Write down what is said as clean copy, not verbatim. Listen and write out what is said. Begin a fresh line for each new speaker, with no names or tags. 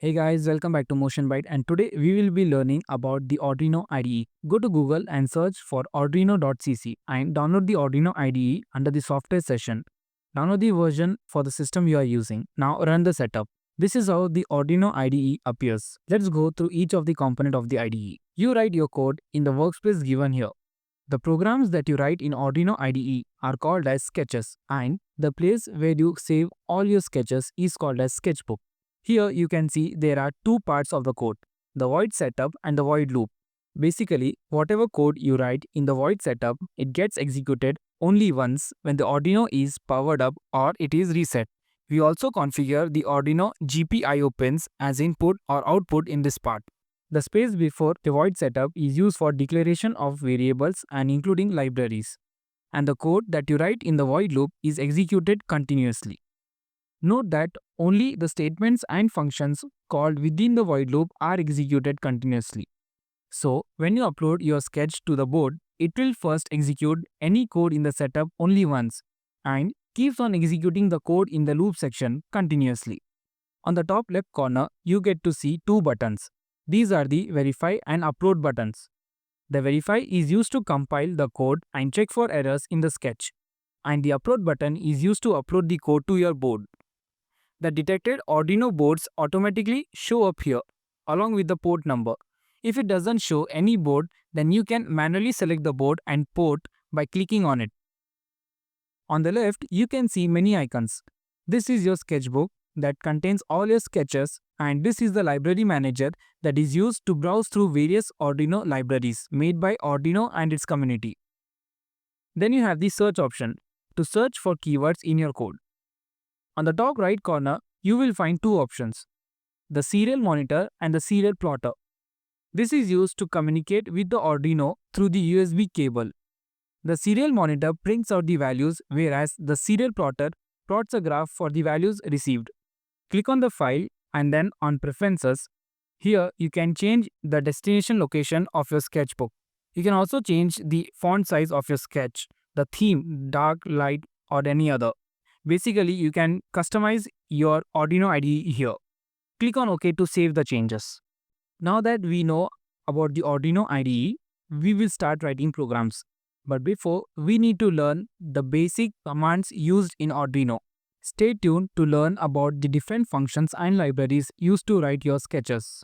Hey guys, welcome back to Motion Byte, and today we will be learning about the Arduino IDE. Go to Google and search for arduino.cc and download the Arduino IDE under the software session. Download the version for the system you are using. Now run the setup. This is how the Arduino IDE appears. Let's go through each of the component of the IDE. You write your code in the workspace given here. The programs that you write in Arduino IDE are called as sketches, and the place where you save all your sketches is called as sketchbook. Here you can see there are two parts of the code, the void setup and the void loop. Basically, whatever code you write in the void setup, it gets executed only once when the Arduino is powered up or it is reset. We also configure the Arduino GPIO pins as input or output in this part. The space before the void setup is used for declaration of variables and including libraries. And the code that you write in the void loop is executed continuously. Note that only the statements and functions called within the void loop are executed continuously. So, when you upload your sketch to the board, it will first execute any code in the setup only once and keeps on executing the code in the loop section continuously. On the top left corner, you get to see two buttons. These are the verify and upload buttons. The verify is used to compile the code and check for errors in the sketch, and the upload button is used to upload the code to your board. The detected Arduino boards automatically show up here along with the port number. If it doesn't show any board, then you can manually select the board and port by clicking on it. On the left, you can see many icons. This is your sketchbook that contains all your sketches, and this is the library manager that is used to browse through various Arduino libraries made by Arduino and its community. Then you have the search option to search for keywords in your code. On the top right corner, you will find two options, the serial monitor and the serial plotter. This is used to communicate with the Arduino through the USB cable. The serial monitor prints out the values, whereas the serial plotter plots a graph for the values received. Click on the file and then on Preferences. Here you can change the destination location of your sketchbook. You can also change the font size of your sketch, the theme, dark, light, or any other. Basically, you can customize your Arduino IDE here. Click on OK to save the changes. Now that we know about the Arduino IDE, we will start writing programs. But before, we need to learn the basic commands used in Arduino. Stay tuned to learn about the different functions and libraries used to write your sketches.